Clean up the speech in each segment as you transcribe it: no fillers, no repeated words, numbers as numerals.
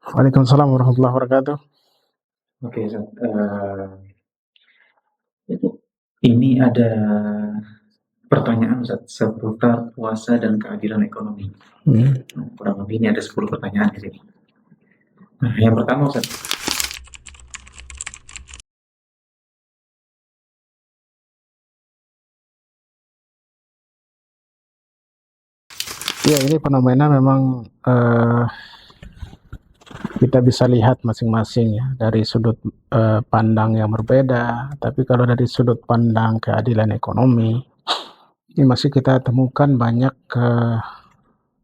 Waalaikumsalam warahmatullahi wabarakatuh. Oke, itu ini ada pertanyaan Ustaz, seputar puasa dan keadilan ekonomi. Kurang lebih ini ada 10 pertanyaan di sini. Nah, yang pertama Ustaz, Ya, ini fenomena memang kita bisa lihat masing-masing ya dari sudut pandang yang berbeda. Tapi kalau dari sudut pandang keadilan ekonomi, ini masih kita temukan banyak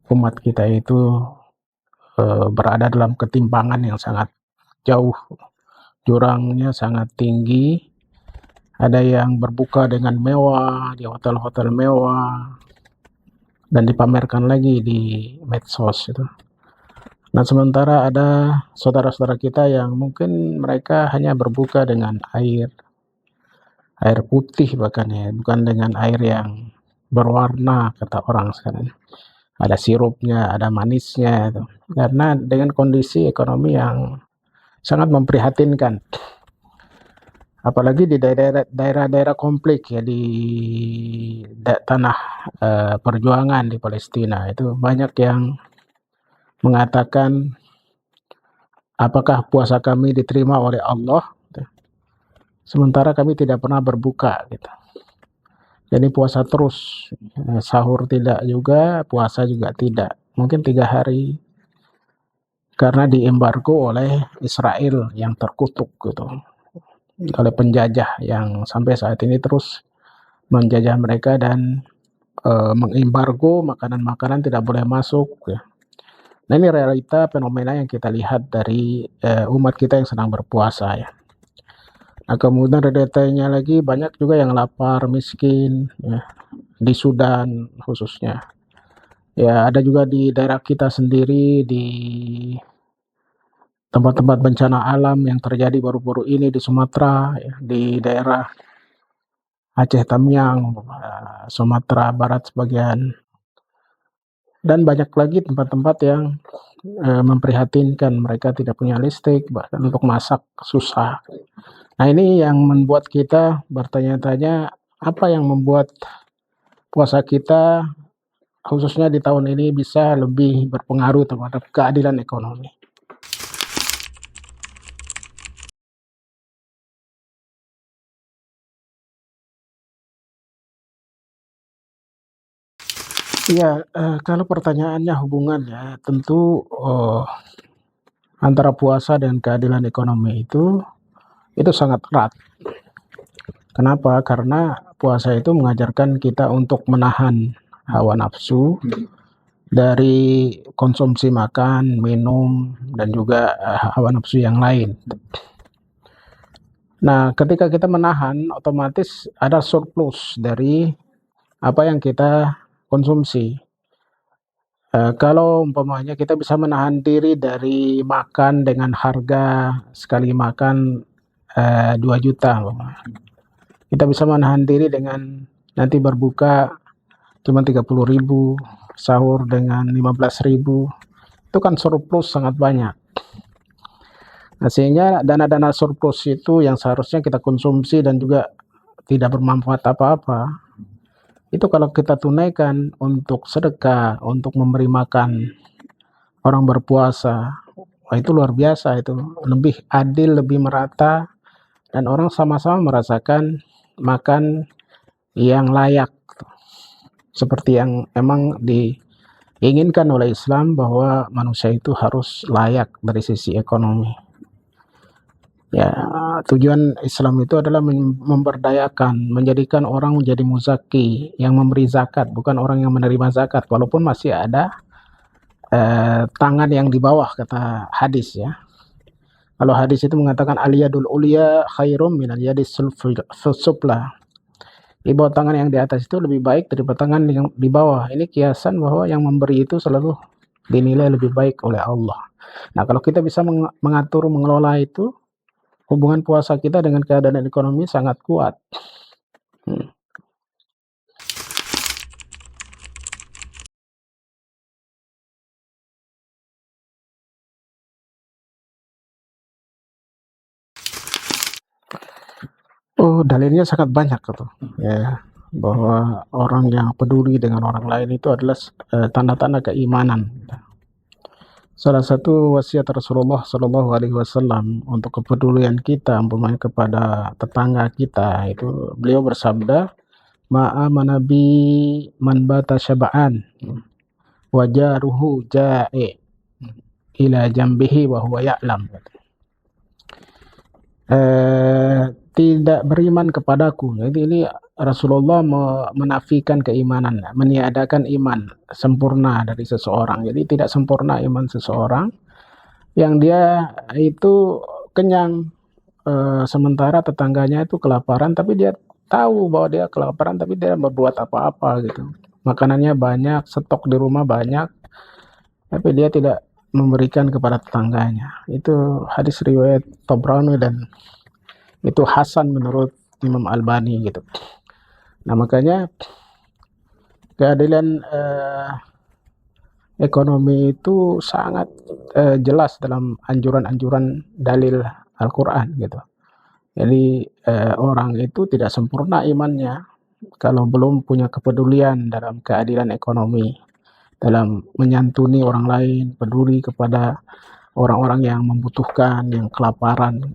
umat kita itu berada dalam ketimpangan yang sangat jauh, jurangnya sangat tinggi. Ada yang berbuka dengan mewah di hotel-hotel mewah dan dipamerkan lagi di medsos itu. Nah, sementara ada saudara-saudara kita yang mungkin mereka hanya berbuka dengan air putih bahkan ya, bukan dengan air yang berwarna kata orang sekarang. Ada sirupnya, ada manisnya itu. Karena dengan kondisi ekonomi yang sangat memprihatinkan. Apalagi di daerah-daerah konflik ya di tanah perjuangan di Palestina itu banyak yang mengatakan apakah puasa kami diterima oleh Allah sementara kami tidak pernah berbuka gitu. Jadi puasa terus, sahur tidak juga, puasa juga tidak. Mungkin 3 hari karena diembargo oleh Israel yang terkutuk gitu, oleh penjajah yang sampai saat ini terus menjajah mereka dan mengembargo makanan-makanan tidak boleh masuk ya. Nah, ini realita fenomena yang kita lihat dari umat kita yang sedang berpuasa ya. Nah, kemudian ada detailnya lagi banyak juga yang lapar, miskin ya, di Sudan khususnya. Ya, ada juga di daerah kita sendiri di tempat-tempat bencana alam yang terjadi baru-baru ini di Sumatera, ya, di daerah Aceh Tamiang, Sumatera Barat sebagian, dan banyak lagi tempat-tempat yang memprihatinkan, mereka tidak punya listrik, bahkan untuk masak susah. Nah, ini yang membuat kita bertanya-tanya apa yang membuat puasa kita khususnya di tahun ini bisa lebih berpengaruh terhadap keadilan ekonomi. Iya, kalau pertanyaannya hubungannya tentu antara puasa dan keadilan ekonomi itu sangat erat. Kenapa? Karena puasa itu mengajarkan kita untuk menahan hawa nafsu dari konsumsi makan, minum, dan juga hawa nafsu yang lain. Nah, ketika kita menahan, otomatis ada surplus dari apa yang kita konsumsi. Kalau umpamanya kita bisa menahan diri dari makan dengan harga sekali makan 2 juta, kita bisa menahan diri dengan nanti berbuka cuma 30.000, sahur dengan 15.000, itu kan surplus sangat banyak. Nah, sehingga dana-dana surplus itu yang seharusnya kita konsumsi dan juga tidak bermanfaat apa-apa, itu kalau kita tunaikan untuk sedekah, untuk memberi makan orang berpuasa, wah itu luar biasa, itu lebih adil, lebih merata, dan orang sama-sama merasakan makan yang layak, seperti yang memang diinginkan oleh Islam bahwa manusia itu harus layak dari sisi ekonomi. Ya, tujuan Islam itu adalah memberdayakan, menjadikan orang menjadi muzaki, yang memberi zakat, bukan orang yang menerima zakat, walaupun masih ada tangan yang di bawah kata hadis ya. Kalau hadis itu mengatakan aliyadul ulia khairum minal yadis sufla. Di bawah tangan yang di atas itu lebih baik daripada tangan yang di bawah. Ini kiasan bahwa yang memberi itu selalu dinilai lebih baik oleh Allah. Nah, kalau kita bisa mengatur, mengelola itu, hubungan puasa kita dengan keadaan ekonomi sangat kuat. Oh, dalilnya sangat banyak gitu. Ya, bahwa orang yang peduli dengan orang lain itu adalah tanda-tanda keimanan. Salah satu wasiat Rasulullah Shallallahu Alaihi Wasallam untuk kepedulian kita, umpamanya kepada tetangga kita, itu beliau bersabda, Ma'amana bi man bata syaba'an wajaruhu ja'i ila jambihi wa huwa ya'lam. Tidak beriman kepadaku. Jadi ini Rasulullah menafikan keimanan, meniadakan iman sempurna dari seseorang. Jadi tidak sempurna iman seseorang yang dia itu kenyang, sementara tetangganya itu kelaparan, tapi dia tahu bahwa dia kelaparan, tapi dia berbuat apa-apa gitu. Makanannya banyak, stok di rumah banyak, tapi dia tidak memberikan kepada tetangganya. Itu hadis riwayat Tabrani dan itu hasan menurut Imam Albani gitu. Nah, makanya keadilan ekonomi itu sangat jelas dalam anjuran-anjuran dalil Al-Quran gitu. Jadi orang itu tidak sempurna imannya kalau belum punya kepedulian dalam keadilan ekonomi, dalam menyantuni orang lain, peduli kepada orang-orang yang membutuhkan, yang kelaparan.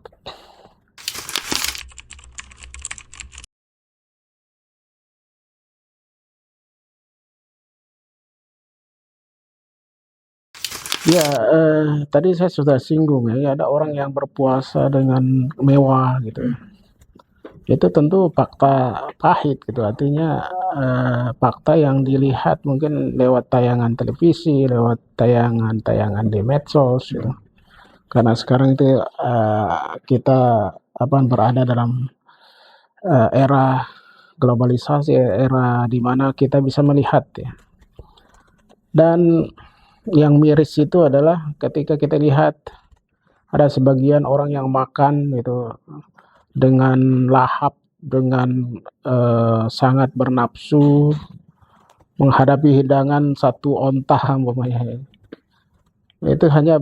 Ya, tadi saya sudah singgung ya, ada orang yang berpuasa dengan mewah gitu. Itu tentu fakta pahit gitu, artinya fakta yang dilihat mungkin lewat tayangan televisi, lewat tayangan-tayangan di medsos gitu. Karena sekarang itu kita berada dalam era globalisasi, era di mana kita bisa melihat ya. Dan yang miris itu adalah ketika kita lihat ada sebagian orang yang makan gitu dengan lahap, dengan sangat bernafsu, menghadapi hidangan satu ontah umpamanya. Itu hanya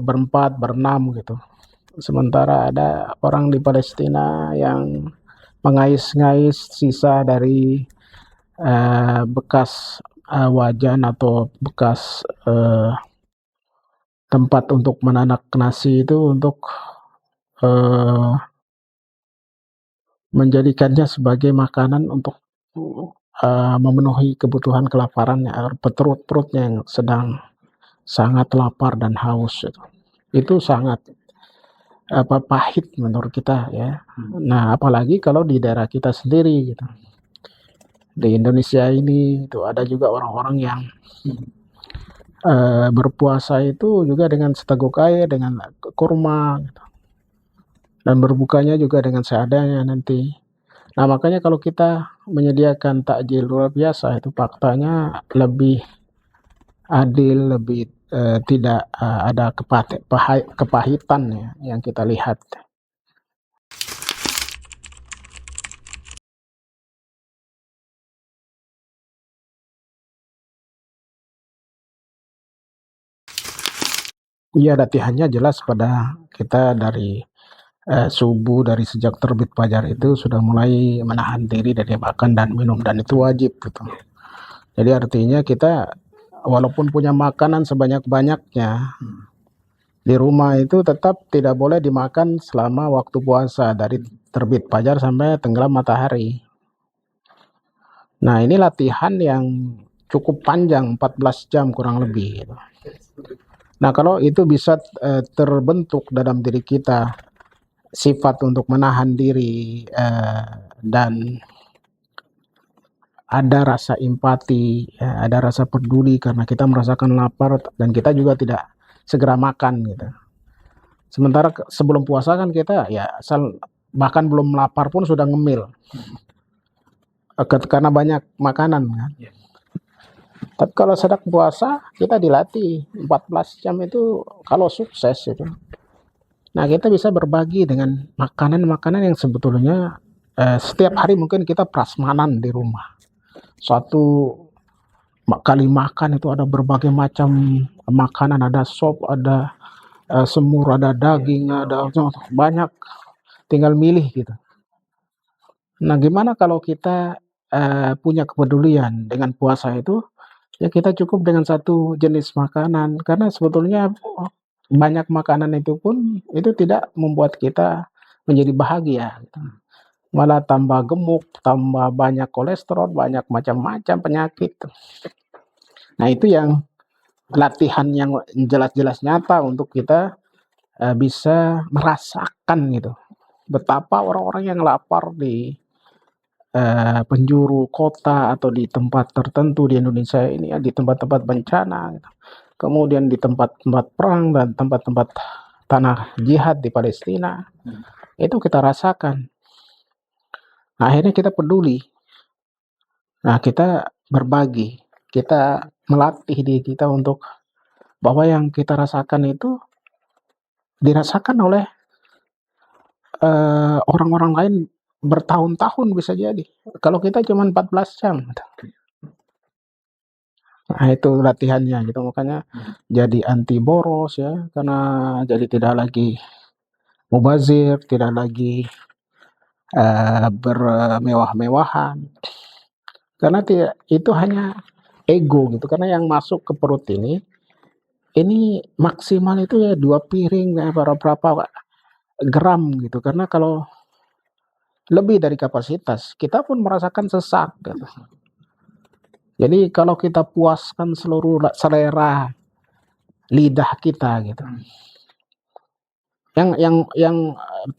berempat, berenam gitu. Sementara ada orang di Palestina yang mengais-ngais sisa dari bekas wajan atau bekas tempat untuk menanak nasi itu untuk menjadikannya sebagai makanan untuk memenuhi kebutuhan kelaparannya, perutnya yang sedang sangat lapar dan haus itu sangat pahit menurut kita ya. Nah, apalagi kalau di daerah kita sendiri gitu. Di Indonesia ini itu ada juga orang-orang yang berpuasa itu juga dengan seteguk air, dengan kurma gitu. Dan berbukanya juga dengan seadanya nanti. Nah, makanya kalau kita menyediakan takjil luar biasa itu faktanya lebih adil, lebih tidak ada kepahitan ya, yang kita lihat. Iya, latihannya jelas pada kita dari subuh, dari sejak terbit fajar itu sudah mulai menahan diri dari makan dan minum, dan itu wajib gitu. Jadi artinya kita walaupun punya makanan sebanyak-banyaknya di rumah itu tetap tidak boleh dimakan selama waktu puasa, dari terbit fajar sampai tenggelam matahari. Nah, ini latihan yang cukup panjang, 14 jam kurang lebih gitu. Nah, kalau itu bisa terbentuk dalam diri kita sifat untuk menahan diri dan ada rasa empati, ada rasa peduli karena kita merasakan lapar dan kita juga tidak segera makan gitu. Sementara sebelum puasa kan kita ya bahkan belum lapar pun sudah ngemil karena banyak makanan kan. Tapi kalau sedang puasa kita dilatih 14 jam itu kalau sukses itu. Nah, kita bisa berbagi dengan makanan-makanan yang sebetulnya setiap hari mungkin kita prasmanan di rumah. Satu kali makan itu ada berbagai macam makanan, ada sop, ada semur, ada daging, ada banyak, tinggal milih gitu. Nah, gimana kalau kita punya kepedulian dengan puasa itu? Ya kita cukup dengan satu jenis makanan, karena sebetulnya banyak makanan itu pun itu tidak membuat kita menjadi bahagia, gitu. Malah tambah gemuk, tambah banyak kolesterol, banyak macam-macam penyakit. Nah, itu yang latihan yang jelas-jelas nyata untuk kita bisa merasakan gitu. Betapa orang-orang yang lapar di penjuru kota atau di tempat tertentu di Indonesia ini, di tempat-tempat bencana, gitu. Kemudian di tempat-tempat perang dan tempat-tempat tanah jihad di Palestina, itu kita rasakan. Nah, akhirnya kita peduli. Nah, kita berbagi, kita melatih diri kita untuk bahwa yang kita rasakan itu dirasakan oleh orang-orang lain bertahun-tahun bisa jadi. Kalau kita cuma 14 jam. Nah, itu latihannya gitu, makanya jadi anti boros ya, karena jadi tidak lagi mubazir, tidak lagi bermewah-mewahan. Karena itu hanya ego gitu, karena yang masuk ke perut ini maksimal itu ya 2 piring ya, berapa gram gitu. Karena kalau lebih dari kapasitas, kita pun merasakan sesak gitu. Jadi kalau kita puaskan seluruh selera lidah kita gitu. Yang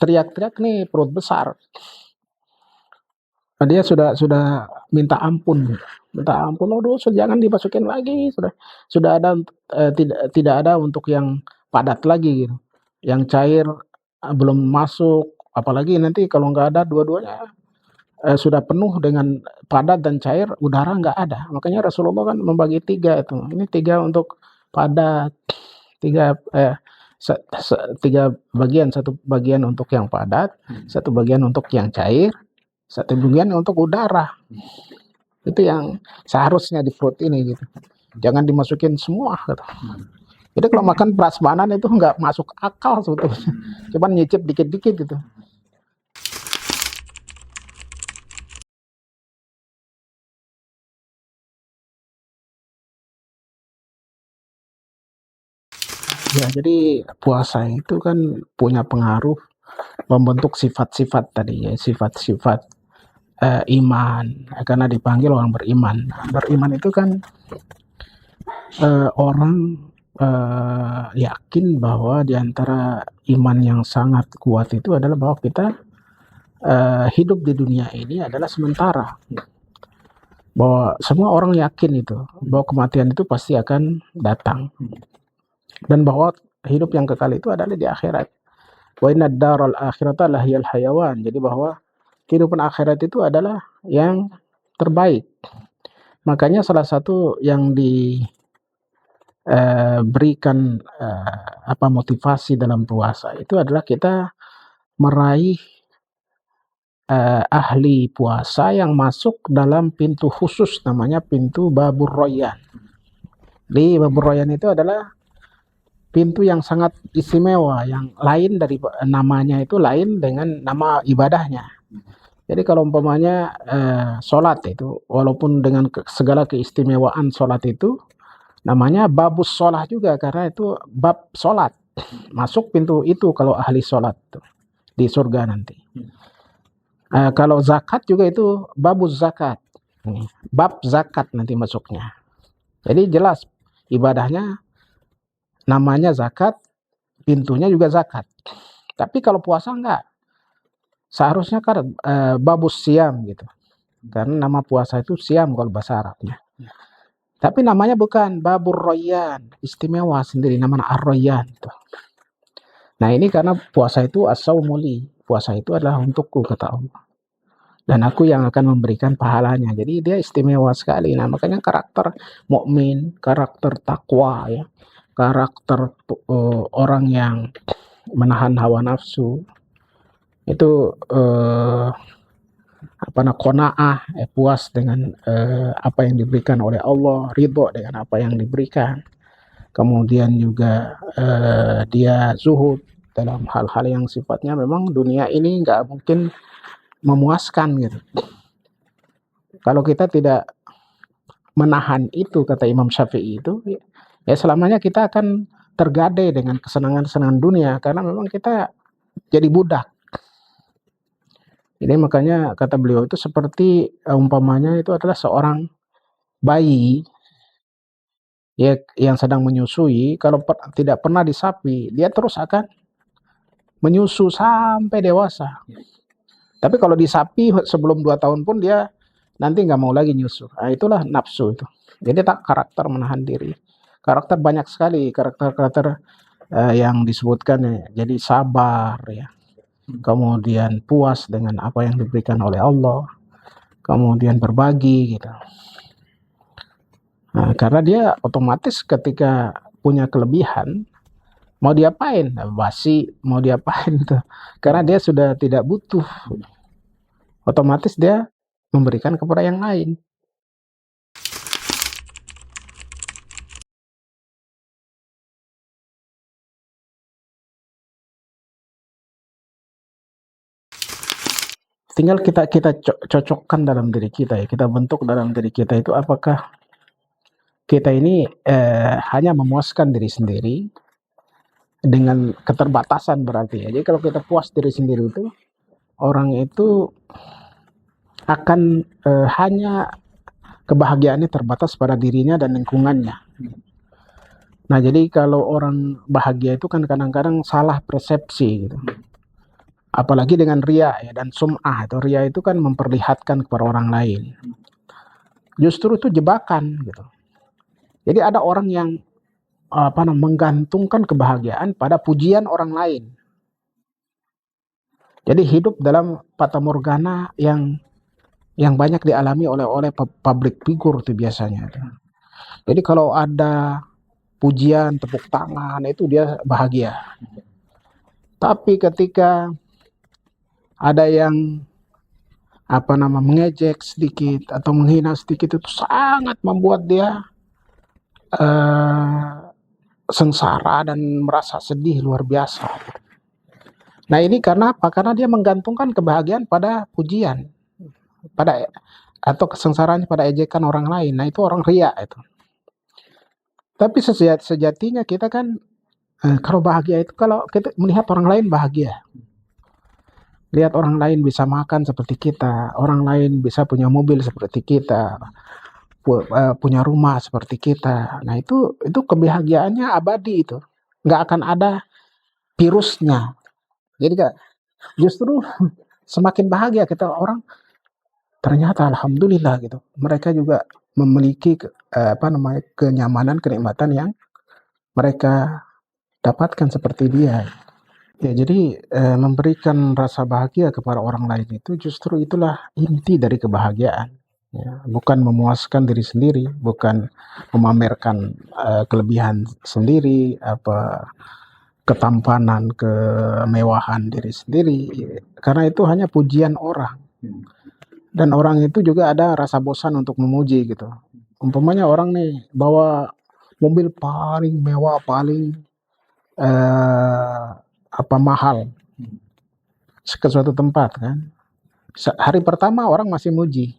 teriak-teriak nih perut besar. Dia sudah minta ampun. Minta ampun, aduh jangan dimasukin lagi, sudah ada tidak ada untuk yang padat lagi gitu. Yang cair belum masuk, apalagi nanti kalau nggak ada dua-duanya sudah penuh dengan padat dan cair, udara nggak ada. Makanya Rasulullah kan membagi 3 itu. Ini 3 untuk padat, 3 bagian, 1 bagian untuk yang padat, 1 bagian untuk yang cair, 1 bagian untuk udara. Itu yang seharusnya di perut ini gitu. Jangan dimasukin semua gitu. Jadi kalau makan prasmanan itu nggak masuk akal sebetulnya. Cuman nyicip dikit-dikit gitu. Ya, jadi puasa itu kan punya pengaruh membentuk sifat-sifat tadi ya, sifat-sifat iman, karena dipanggil orang beriman. Beriman itu kan orang yakin bahwa diantara iman yang sangat kuat itu adalah bahwa kita hidup di dunia ini adalah sementara. Bahwa semua orang yakin itu, bahwa kematian itu pasti akan datang. Dan bahwa hidup yang kekal itu adalah di akhirat. Wa inna ad-daral akhirata lahiyal hayawan. Jadi bahwa kehidupan akhirat itu adalah yang terbaik. Makanya salah satu yang diberikan motivasi dalam puasa itu adalah kita meraih ahli puasa yang masuk dalam pintu khusus, namanya pintu Babur Royan. Di Babur Royan itu adalah pintu yang sangat istimewa, yang lain dari namanya itu lain dengan nama ibadahnya. Jadi kalau umpamanya sholat itu, walaupun dengan segala keistimewaan sholat itu, namanya babus sholat juga, karena itu bab sholat. Masuk pintu itu kalau ahli sholat tuh, di surga nanti. Kalau zakat juga itu babus zakat. Bab zakat nanti masuknya. Jadi jelas ibadahnya namanya zakat, pintunya juga zakat. Tapi kalau puasa enggak. Seharusnya kan babus siam gitu. Karena nama puasa itu siam kalau bahasa Arabnya. Tapi namanya bukan Babur Royan, istimewa sendiri, namanya Ar-Royan gitu. Nah, ini karena puasa itu as-saumuli. Puasa itu adalah untukku, kata Allah. Dan aku yang akan memberikan pahalanya. Jadi dia istimewa sekali. Nah, makanya karakter mukmin, karakter takwa ya. Karakter orang yang menahan hawa nafsu itu qanaah, puas dengan apa yang diberikan oleh Allah, ridho dengan apa yang diberikan. Kemudian juga dia zuhud dalam hal-hal yang sifatnya memang dunia ini nggak mungkin memuaskan gitu. Kalau kita tidak menahan itu, kata Imam Syafi'i itu, ya selamanya kita akan tergadai dengan kesenangan-kesenangan dunia, karena memang kita jadi budak. Jadi makanya kata beliau itu seperti umpamanya itu adalah seorang bayi ya, yang sedang menyusui. Kalau tidak pernah disapi, dia terus akan menyusu sampai dewasa. Tapi kalau disapi sebelum 2 tahun pun dia nanti nggak mau lagi nyusu. Nah, itulah nafsu itu. Jadi tak karakter menahan diri. Karakter banyak sekali, karakter-karakter yang disebutkan ya. Jadi sabar ya. Kemudian puas dengan apa yang diberikan oleh Allah. Kemudian berbagi gitu. Nah, karena dia otomatis ketika punya kelebihan, mau diapain? Basi, mau diapain tuh? Karena dia sudah tidak butuh. Otomatis dia memberikan kepada yang lain. Tinggal kita cocokkan dalam diri kita ya, kita bentuk dalam diri kita itu apakah kita ini hanya memuaskan diri sendiri dengan keterbatasan berarti ya. Jadi kalau kita puas diri sendiri itu, orang itu akan hanya kebahagiaannya terbatas pada dirinya dan lingkungannya. Nah, jadi kalau orang bahagia itu kan kadang-kadang salah persepsi gitu. Apalagi dengan ria ya, dan sum'ah. Atau ria itu kan memperlihatkan kepada orang lain. Justru itu jebakan gitu. Jadi ada orang yang menggantungkan kebahagiaan pada pujian orang lain. Jadi hidup dalam fata morgana yang banyak dialami oleh public figure itu biasanya. Jadi kalau ada pujian, tepuk tangan, itu dia bahagia. Tapi ketika ada yang mengejek sedikit atau menghina sedikit, itu sangat membuat dia sengsara dan merasa sedih luar biasa. Nah, ini karena apa? Karena dia menggantungkan kebahagiaan pada pujian, atau kesengsaraannya pada ejekan orang lain. Nah, itu orang ria itu. Tapi sejatinya kita kan kalau bahagia itu kalau kita melihat orang lain bahagia. Lihat orang lain bisa makan seperti kita, orang lain bisa punya mobil seperti kita, punya rumah seperti kita. Nah, itu kebahagiaannya abadi itu. Nggak akan ada virusnya. Jadi justru semakin bahagia kita orang, ternyata alhamdulillah gitu. Mereka juga memiliki kenyamanan, kenikmatan yang mereka dapatkan seperti dia. Ya, jadi memberikan rasa bahagia kepada orang lain itu justru itulah inti dari kebahagiaan. Ya, bukan memuaskan diri sendiri, bukan memamerkan kelebihan sendiri, ketampanan, kemewahan diri sendiri. Karena itu hanya pujian orang. Dan orang itu juga ada rasa bosan untuk memuji gitu. Umpamanya orang nih bawa mobil paling mewah, paling mahal ke suatu tempat kan. Hari pertama orang masih muji.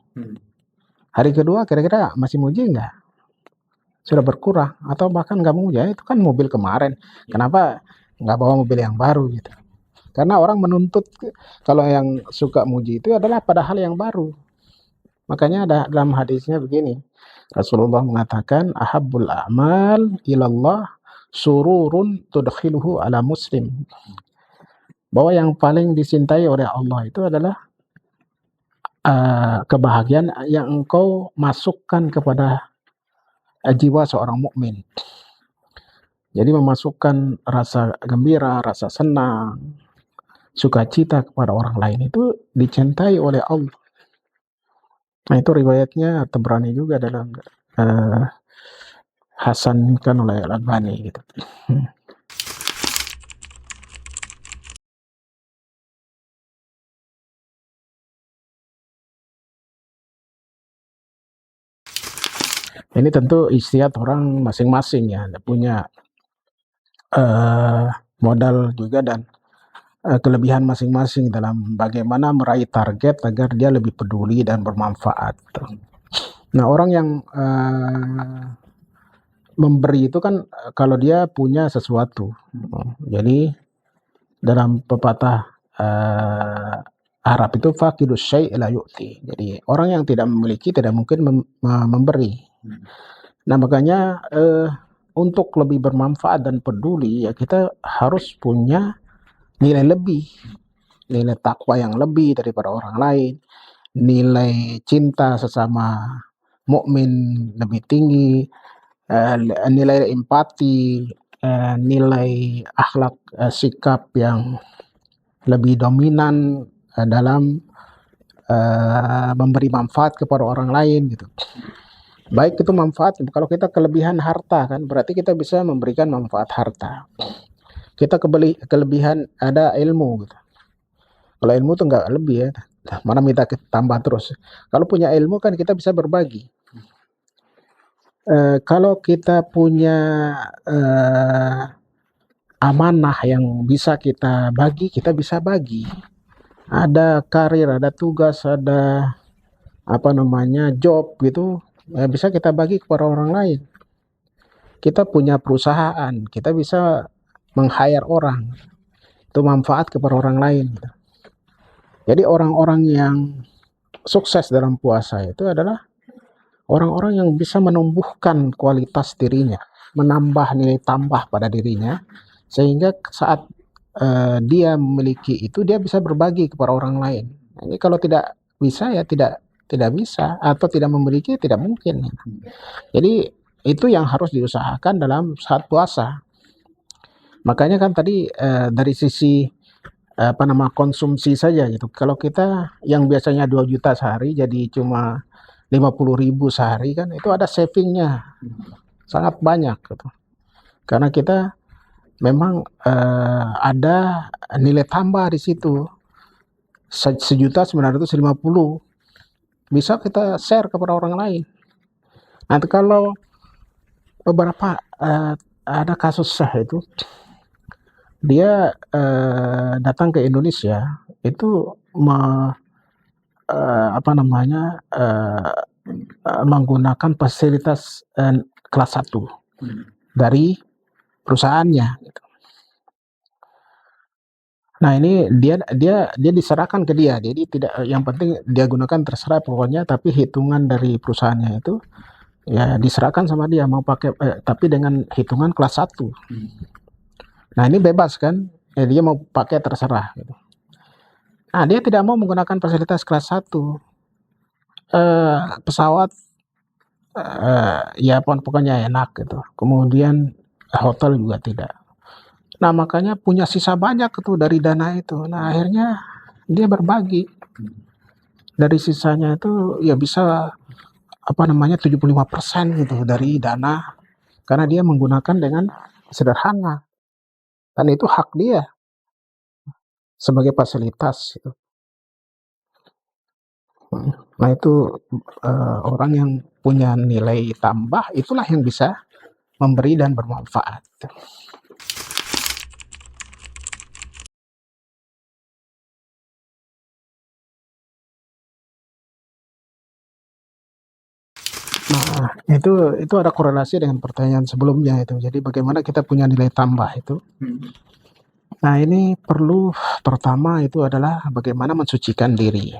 Hari kedua kira-kira masih muji enggak? Sudah berkurang atau bahkan enggak muji. Ya, itu kan mobil kemarin. Kenapa enggak bawa mobil yang baru gitu? Karena orang menuntut, kalau yang suka muji itu adalah pada hal yang baru. Makanya ada dalam hadisnya begini. Rasulullah mengatakan, ahabbul a'mal ilallah sururun tudkhiluhu ala muslim. Bahwa yang paling dicintai oleh Allah itu adalah kebahagiaan yang engkau masukkan kepada jiwa seorang mukmin. Jadi memasukkan rasa gembira, rasa senang, sukacita kepada orang lain itu dicintai oleh Allah. Nah, itu riwayatnya Tabrani juga dalam hasankan oleh Al-Albani gitu. Ini tentu ijtihad orang masing-masing ya, punya modal juga dan kelebihan masing-masing dalam bagaimana meraih target agar dia lebih peduli dan bermanfaat. Nah, orang yang memberi itu kan kalau dia punya sesuatu. Jadi dalam pepatah Arab itu faqidus syai' la yu'ti. Jadi orang yang tidak memiliki tidak mungkin memberi. Nah, makanya untuk lebih bermanfaat dan peduli ya kita harus punya nilai lebih, nilai takwa yang lebih daripada orang lain, nilai cinta sesama mukmin lebih tinggi, nilai empati, nilai akhlak sikap yang lebih dominan dalam memberi manfaat kepada orang lain gitu. Baik itu manfaat, kalau kita kelebihan harta kan berarti kita bisa memberikan manfaat harta. Kita kelebihan ada ilmu gitu. Kalau ilmu tuh nggak lebih ya, mana minta tambah terus. Kalau punya ilmu kan kita bisa berbagi. Kalau kita punya amanah yang bisa kita bagi, kita bisa bagi. Ada karir, ada tugas, ada job gitu, bisa kita bagi kepada orang lain. Kita punya perusahaan, kita bisa meng-hire orang, itu manfaat kepada orang lain. Jadi orang-orang yang sukses dalam puasa itu adalah orang-orang yang bisa menumbuhkan kualitas dirinya, menambah nilai tambah pada dirinya, sehingga saat dia memiliki itu dia bisa berbagi kepada orang lain. Jadi kalau tidak bisa ya tidak bisa, atau tidak memiliki tidak mungkin. Jadi itu yang harus diusahakan dalam saat puasa. Makanya kan tadi dari sisi konsumsi saja gitu. Kalau kita yang biasanya 2 juta sehari jadi cuma 50.000 sehari kan itu ada savingnya sangat banyak gitu. Karena kita memang ada nilai tambah di situ 1.950.000 bisa kita share kepada orang lain. Nanti kalau beberapa ada kasus itu dia datang ke Indonesia itu menggunakan fasilitas kelas 1 dari perusahaannya gitu. Nah, ini dia diserahkan ke dia. Jadi tidak, yang penting dia gunakan terserah pokoknya, tapi hitungan dari perusahaannya itu ya diserahkan sama dia mau pakai tapi dengan hitungan kelas 1. Nah, ini bebas kan? Dia mau pakai terserah gitu. Nah, dia tidak mau menggunakan fasilitas kelas 1. Pesawat ya pokoknya enak gitu. Kemudian hotel juga tidak. Nah, makanya punya sisa banyak itu dari dana itu. Nah, akhirnya dia berbagi. Dari sisanya itu ya bisa 75% gitu dari dana karena dia menggunakan dengan sederhana. Dan itu hak dia sebagai fasilitas gitu. Nah, itu orang yang punya nilai tambah itulah yang bisa memberi dan bermanfaat. Nah, itu ada korelasi dengan pertanyaan sebelumnya itu. Jadi bagaimana kita punya nilai tambah itu. Nah, ini perlu pertama itu adalah bagaimana mensucikan diri.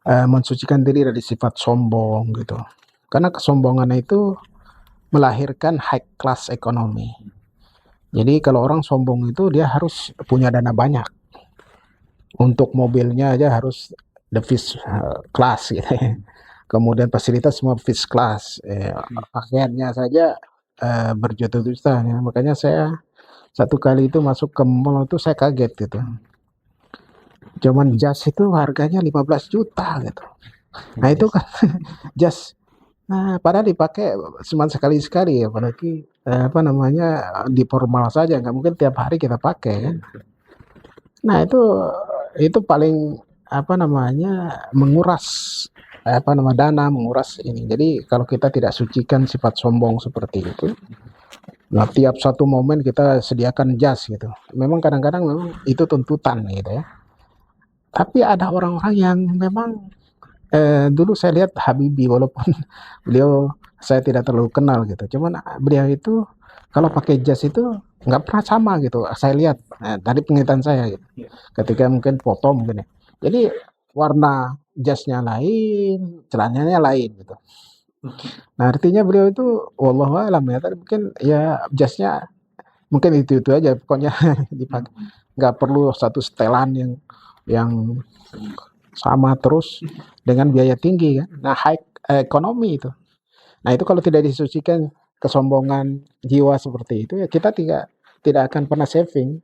Mensucikan diri dari sifat sombong gitu. Karena kesombongan itu melahirkan high class ekonomi. Jadi kalau orang sombong itu dia harus punya dana banyak. Untuk mobilnya aja harus the first class gitu. Kemudian fasilitas semua first class. Pakaiannya saja berjuta-juta ya. Makanya saya satu kali itu masuk ke mall itu saya kaget gitu. Cuman jas itu harganya 15 juta gitu. Nah, itu kan jas. Nah, padahal dipakai cuma sekali-sekali ya, apalagi di formal saja, nggak mungkin tiap hari kita pakai kan. Nah, itu paling menguras dana, menguras ini. Jadi kalau kita tidak sucikan sifat sombong seperti itu, Nah, tiap satu momen kita sediakan jas gitu. Memang kadang-kadang memang itu tuntutan gitu ya. Tapi ada orang-orang yang memang dulu saya lihat Habibie, walaupun beliau saya tidak terlalu kenal gitu. Cuman beliau itu kalau pakai jas itu nggak pernah sama gitu. Saya lihat dari penglihatan saya gitu. Ketika mungkin foto mungkin ya. Jadi warna jasnya lain, celananya lain gitu. Nah, artinya beliau itu wallahu alam ya, tapi mungkin ya jasnya mungkin itu aja pokoknya dipakai. Nggak perlu satu setelan yang sama terus dengan biaya tinggi kan. Nah, high ekonomi itu. Nah, itu kalau tidak disucikan kesombongan jiwa seperti itu ya kita tidak akan pernah saving.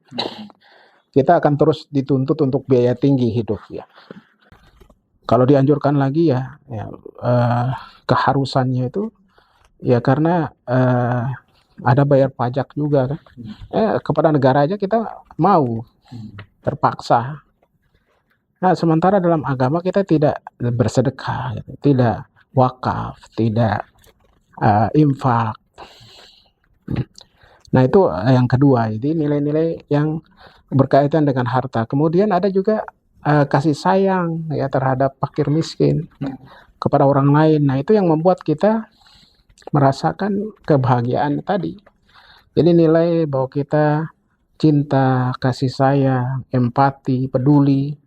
Kita akan terus dituntut untuk biaya tinggi hidup ya. Kalau dianjurkan lagi ya keharusannya itu ya karena ada bayar pajak juga kan. Kepada negara aja kita mau terpaksa. Nah, sementara dalam agama kita tidak bersedekah, tidak wakaf, tidak infak. Nah, itu yang kedua, jadi nilai-nilai yang berkaitan dengan harta. Kemudian ada juga kasih sayang ya terhadap fakir miskin kepada orang lain. Nah, itu yang membuat kita merasakan kebahagiaan tadi. Jadi nilai bahwa kita cinta, kasih sayang, empati, peduli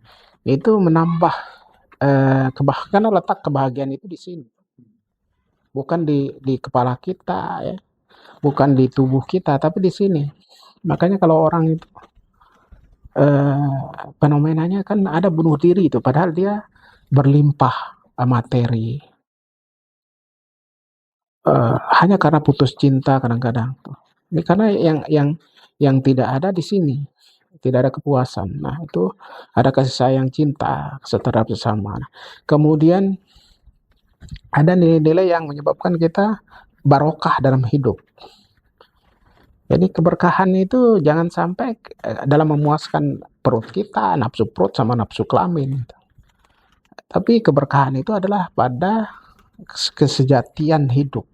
itu menambah karena letak kebahagiaan itu di sini, bukan di kepala kita ya, bukan di tubuh kita, tapi di sini. Makanya kalau orang itu fenomenanya kan ada bunuh diri itu, padahal dia berlimpah materi, hanya karena putus cinta kadang-kadang. Ini karena yang tidak ada di sini, tidak ada kepuasan. Nah, itu ada kasih sayang, cinta, setara bersama. Kemudian ada nilai-nilai yang menyebabkan kita barokah dalam hidup. Jadi keberkahan itu jangan sampai dalam memuaskan perut kita, nafsu perut sama nafsu kelamin. Tapi keberkahan itu adalah pada kesejatian hidup.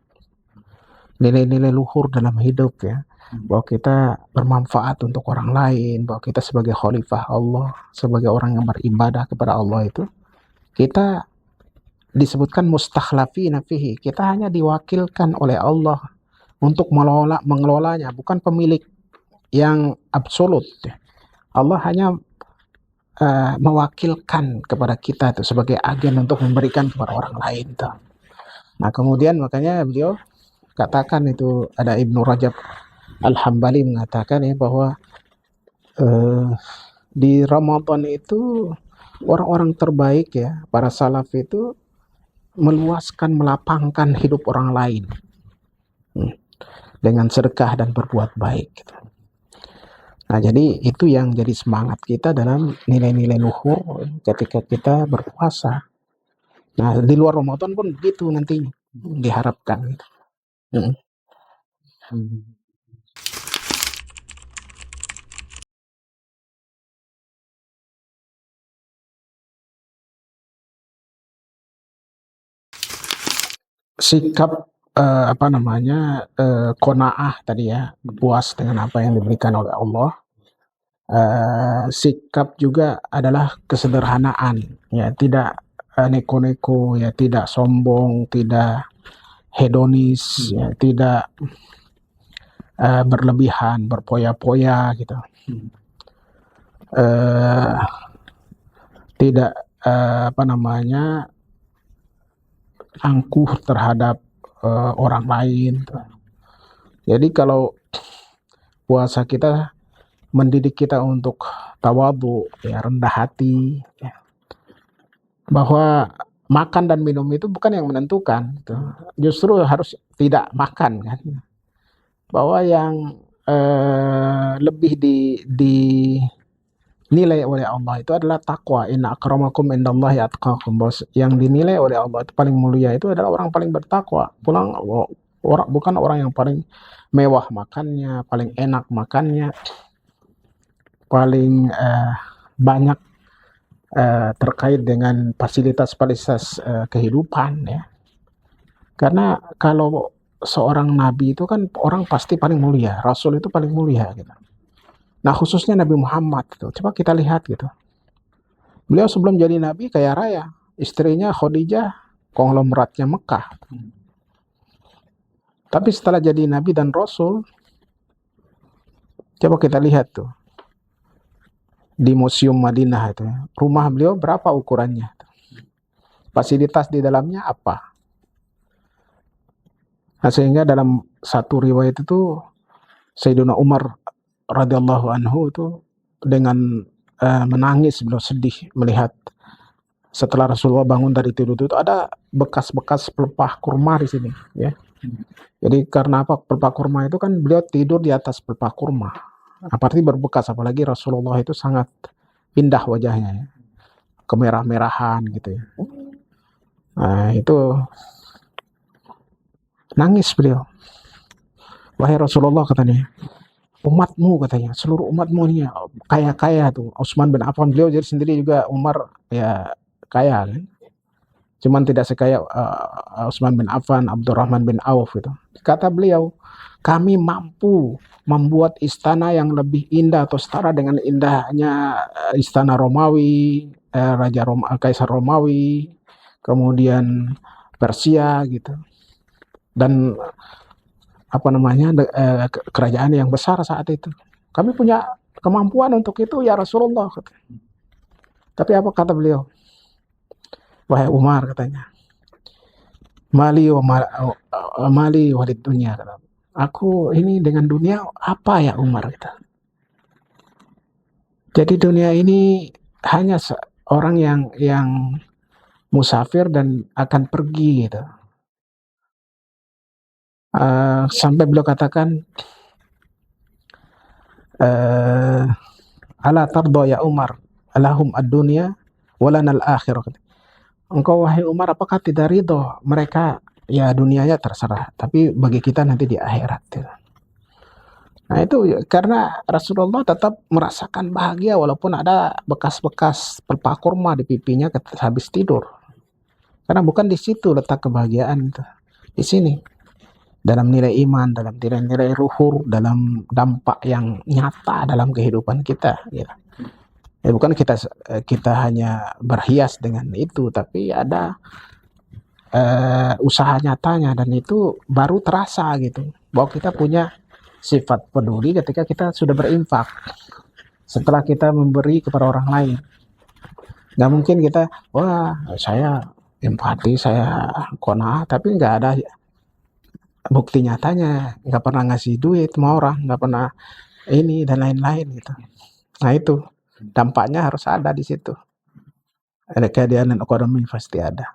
Nilai-nilai luhur dalam hidup ya. Bahwa kita bermanfaat untuk orang lain, bahwa kita sebagai khalifah Allah, sebagai orang yang beribadah kepada Allah itu, kita disebutkan mustakhlafina fihi, kita hanya diwakilkan oleh Allah untuk mengelolanya, bukan pemilik yang absolut. Allah hanya mewakilkan kepada kita itu sebagai agen untuk memberikan kepada orang lain tuh. Nah, kemudian makanya beliau katakan itu, ada Ibnu Rajab Al-Hambali mengatakan ya bahwa di Ramadan itu orang-orang terbaik ya, para salaf itu meluaskan, melapangkan hidup orang lain dengan sedekah dan berbuat baik gitu. Nah, jadi itu yang jadi semangat kita dalam nilai-nilai luhur ketika kita berpuasa. Nah, di luar Ramadan pun begitu nantinya diharapkan. Sikap qanaah tadi ya, puas dengan apa yang diberikan oleh Allah. Sikap juga adalah kesederhanaan ya, tidak neko-neko ya, tidak sombong, tidak hedonis ya, tidak berlebihan, berpoya-poya gitu. Tidak angkuh terhadap orang lain. Jadi kalau puasa kita mendidik kita untuk tawadhu ya, rendah hati ya, bahwa makan dan minum itu bukan yang menentukan gitu. Justru harus tidak makan kan, bahwa yang lebih dinilai oleh Allah itu adalah takwa. Inna akramakum indallahi atqakum. Yang dinilai oleh Allah itu paling mulia itu adalah orang paling bertakwa. Bukan orang yang paling mewah makannya, paling enak makannya, paling banyak terkait dengan fasilitas kehidupan ya. Karena kalau seorang nabi itu kan orang pasti paling mulia, rasul itu paling mulia gitu. Nah khususnya Nabi Muhammad gitu. Coba kita lihat gitu. Beliau sebelum jadi nabi kaya raya, istrinya Khadijah konglomeratnya Mekah. Tapi setelah jadi nabi dan rasul, coba kita lihat tuh di Museum Madinah itu, rumah beliau berapa ukurannya? Fasilitas di dalamnya apa? Nah, sehingga dalam satu riwayat itu Sayyidina Umar radhiyallahu anhu itu dengan menangis, beliau sedih melihat setelah Rasulullah bangun dari tidur itu ada bekas-bekas pelepah kurma di sini, ya. Jadi karena apa? Pelepah kurma itu kan beliau tidur di atas pelepah kurma. Apalagi berbekas, apalagi Rasulullah itu sangat indah wajahnya, ya. Kemerah-merahan gitu ya. Nah, itu nangis beliau. Wahai Rasulullah katanya, umatmu katanya, seluruh umatmu ini kaya-kaya tuh. Utsman bin Affan, beliau jadi sendiri juga Umar ya kaya kan. Cuman tidak sekaya Utsman bin Affan, Abdurrahman bin Auf gitu. Kata beliau, kami mampu membuat istana yang lebih indah atau setara dengan indahnya istana Romawi, Kaisar Romawi, kemudian Persia gitu. Dan apa namanya kerajaan yang besar saat itu. Kami punya kemampuan untuk itu ya Rasulullah. Tapi apa kata beliau? Wahai Umar katanya, mali walid dunia. Aku ini dengan dunia apa ya Umar gitu. Jadi dunia ini hanya orang yang musafir dan akan pergi gitu. Sampai beliau katakan, ala tardo ya Umar, alahum ad-dunya walanal akhirah. Engkau wahai Umar, apakah tidak ridho mereka ya dunianya terserah, tapi bagi kita nanti di akhirat. Nah itu karena Rasulullah tetap merasakan bahagia walaupun ada bekas-bekas pelepah kurma di pipinya habis tidur. Karena bukan di situ letak kebahagiaan itu, di sini. Dalam nilai iman, dalam nilai luhur, dalam dampak yang nyata dalam kehidupan kita. Gitu. Ya, bukan kita hanya berhias dengan itu, tapi ada usaha nyatanya dan itu baru terasa gitu. Bahwa kita punya sifat peduli ketika kita sudah berinfak. Setelah kita memberi kepada orang lain. Nggak mungkin kita, wah saya empati, saya qanaah, tapi nggak ada bukti nyatanya, nggak pernah ngasih duit sama orang, nggak pernah ini dan lain-lain gitu. Nah itu dampaknya harus ada di situ. Ada keadaan ekonomi pasti ada.